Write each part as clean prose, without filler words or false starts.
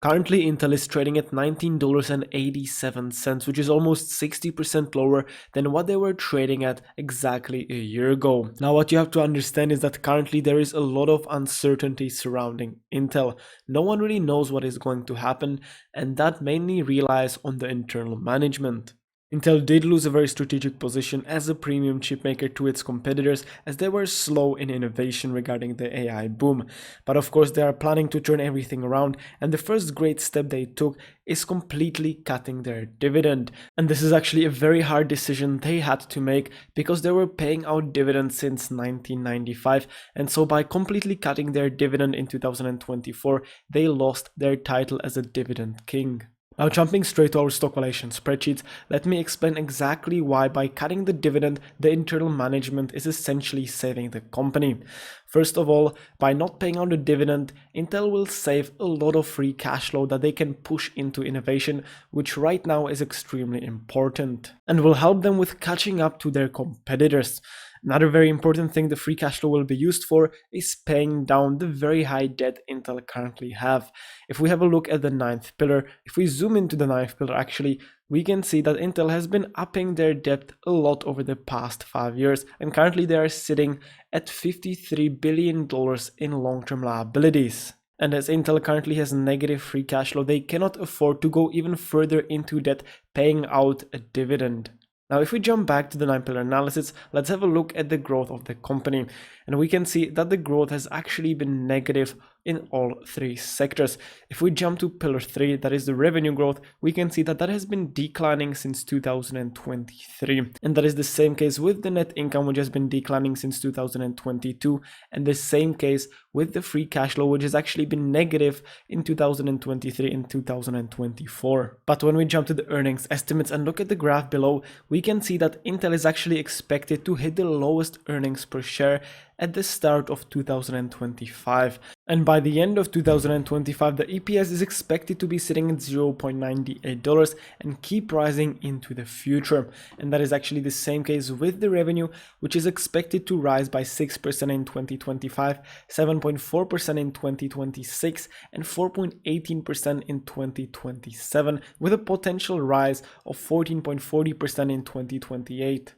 Currently, Intel is trading at $19.87, which is almost 60% lower than what they were trading at exactly a year ago. Now, what you have to understand is that currently there is a lot of uncertainty surrounding Intel. No one really knows what is going to happen, and that mainly relies on the internal management. Intel did lose a very strategic position as a premium chipmaker to its competitors as they were slow in innovation regarding the AI boom. But of course they are planning to turn everything around, and the first great step they took is completely cutting their dividend. And this is actually a very hard decision they had to make because they were paying out dividends since 1995, and so by completely cutting their dividend in 2024, they lost their title as a dividend king. Now jumping straight to our stock valuation spreadsheet, let me explain exactly why by cutting the dividend, the internal management is essentially saving the company. First of all, by not paying out a dividend, Intel will save a lot of free cash flow that they can push into innovation, which right now is extremely important, and will help them with catching up to their competitors. Another very important thing the free cash flow will be used for is paying down the very high debt Intel currently have. If we have a look at the ninth pillar, if we zoom into the ninth pillar actually, we can see that Intel has been upping their debt a lot over the past 5 years, and currently they are sitting at $53 billion in long-term liabilities. And as Intel currently has negative free cash flow, they cannot afford to go even further into debt paying out a dividend. Now, if we jump back to the 9-pillar analysis, let's have a look at the growth of the company. And we can see that the growth has actually been negative in all three sectors. If we jump to pillar 3, that is the revenue growth, we can see that that has been declining since 2023. And that is the same case with the net income, which has been declining since 2022. And the same case with the free cash flow, which has actually been negative in 2023 and 2024. But when we jump to the earnings estimates and look at the graph below, we can see that Intel is actually expected to hit the lowest earnings per share at the start of 2025. And by the end of 2025, the EPS is expected to be sitting at $0.98 and keep rising into the future. And that is actually the same case with the revenue, which is expected to rise by 6% in 2025, 7.4% in 2026, and 4.18% in 2027, with a potential rise of 14.40% in 2028.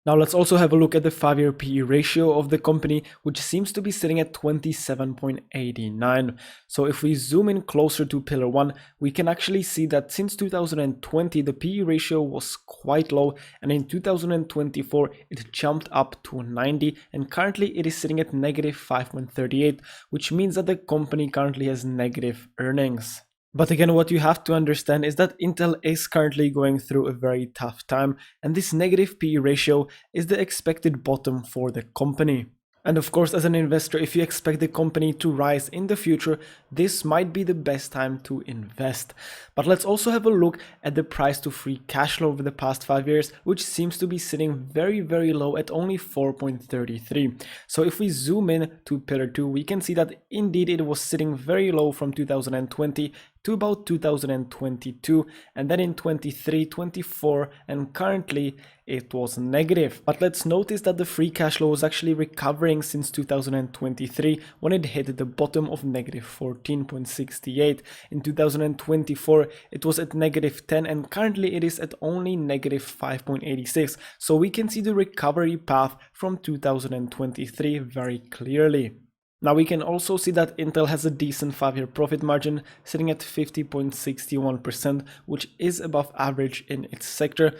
Now let's also have a look at the 5-year PE ratio of the company, which seems to be sitting at 27.89. So if we zoom in closer to pillar 1, we can actually see that since 2020 the PE ratio was quite low, and in 2024 it jumped up to 90, and currently it is sitting at negative 5.38, which means that the company currently has negative earnings. But again, what you have to understand is that Intel is currently going through a very tough time, and this negative PE ratio is the expected bottom for the company. And of course, as an investor, if you expect the company to rise in the future, this might be the best time to invest. But let's also have a look at the price to free cash flow over the past 5 years, which seems to be sitting very, very low at only 4.33. So if we zoom in to pillar 2, we can see that indeed it was sitting very low from 2020 to about 2022, and then in 23, 24, and currently it was negative. But let's notice that the free cash flow was actually recovering since 2023 when it hit the bottom of negative 14.68. In 2024 it was at negative 10, and currently it is at only negative 5.86. So we can see the recovery path from 2023 very clearly. Now we can also see that Intel has a decent 5-year profit margin sitting at 50.61%, which is above average in its sector.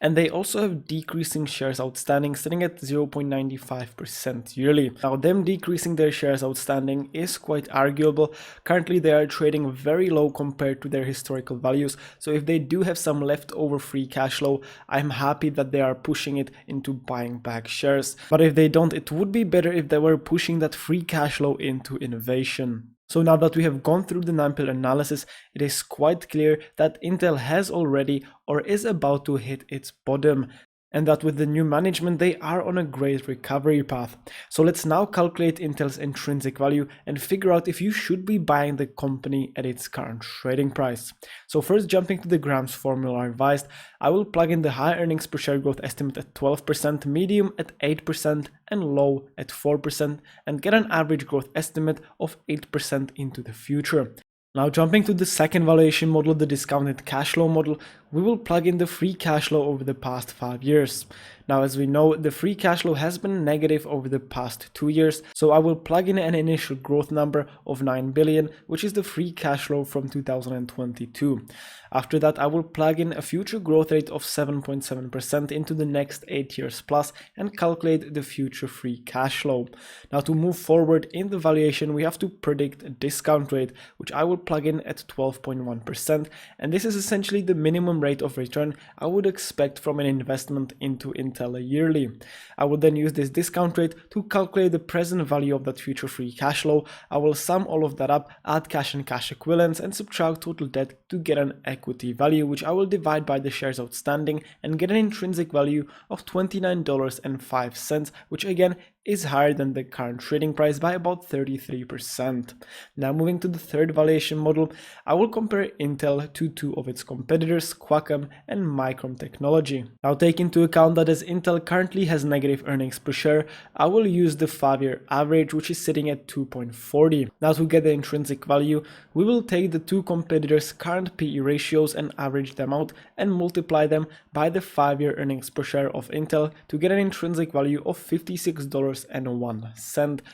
And they also have decreasing shares outstanding sitting at 0.95% yearly. Now them decreasing their shares outstanding is quite arguable. Currently they are trading very low compared to their historical values. So if they do have some leftover free cash flow, I'm happy that they are pushing it into buying back shares. But if they don't, it would be better if they were pushing that free cash flow into innovation. So now that we have gone through the 9-pillar analysis, it is quite clear that Intel has already or is about to hit its bottom, and that with the new management they are on a great recovery path. So let's now calculate Intel's intrinsic value and figure out if you should be buying the company at its current trading price. So first, jumping to the grams formula revised, I will plug in the high earnings per share growth estimate at 12%, medium at 8%, and low at 4%, and get an average growth estimate of 8% into the future. Now jumping to the second valuation model, the discounted cash flow model, we will plug in the free cash flow over the past 5 years. Now as we know, the free cash flow has been negative over the past 2 years, so I will plug in an initial growth number of 9 billion, which is the free cash flow from 2022. After that, I will plug in a future growth rate of 7.7% into the next 8 years plus and calculate the future free cash flow. Now to move forward in the valuation, we have to predict a discount rate, which I will plug in at 12.1%, and this is essentially the minimum rate of return I would expect from an investment into Intel yearly. I will then use this discount rate to calculate the present value of that future free cash flow. I will sum all of that up, add cash and cash equivalents, and subtract total debt to get an equity value, which I will divide by the shares outstanding and get an intrinsic value of $29.05, which again is higher than the current trading price by about 33%. Now moving to the third valuation model, I will compare Intel to two of its competitors, Qualcomm and Micron Technology. Now take into account that as Intel currently has negative earnings per share, I will use the 5-year average, which is sitting at 2.40. Now to get the intrinsic value, we will take the two competitors' current PE ratios and average them out and multiply them by the 5-year earnings per share of Intel to get an intrinsic value of $56.01,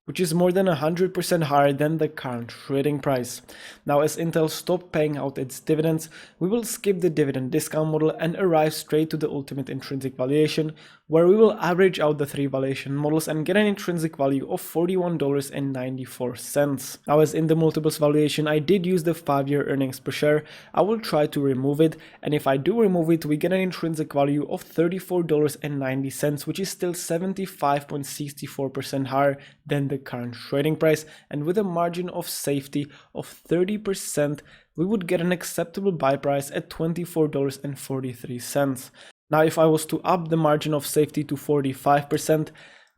which is more than 100% higher than the current trading price. Now as Intel stopped paying out its dividends, we will skip the dividend discount model and arrive straight to the ultimate intrinsic valuation, where we will average out the three valuation models and get an intrinsic value of $41.94. Now as in the multiples valuation, I did use the 5-year earnings per share. I will try to remove it, and if I do remove it, we get an intrinsic value of $34.90, which is still 75.64% higher than the current trading price, and with a margin of safety of 30%, we would get an acceptable buy price at $24.43. Now if I was to up the margin of safety to 45%,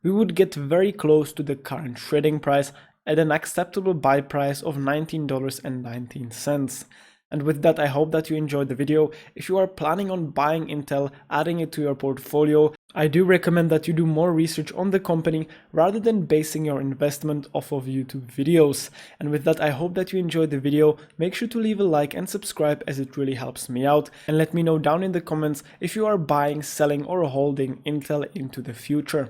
we would get very close to the current trading price at an acceptable buy price of $19.19. And with that, I hope that you enjoyed the video. If you are planning on buying Intel, adding it to your portfolio, I do recommend that you do more research on the company rather than basing your investment off of YouTube videos. And with that, I hope that you enjoyed the video. Make sure to leave a like and subscribe, as it really helps me out. And let me know down in the comments if you are buying, selling, or holding Intel into the future.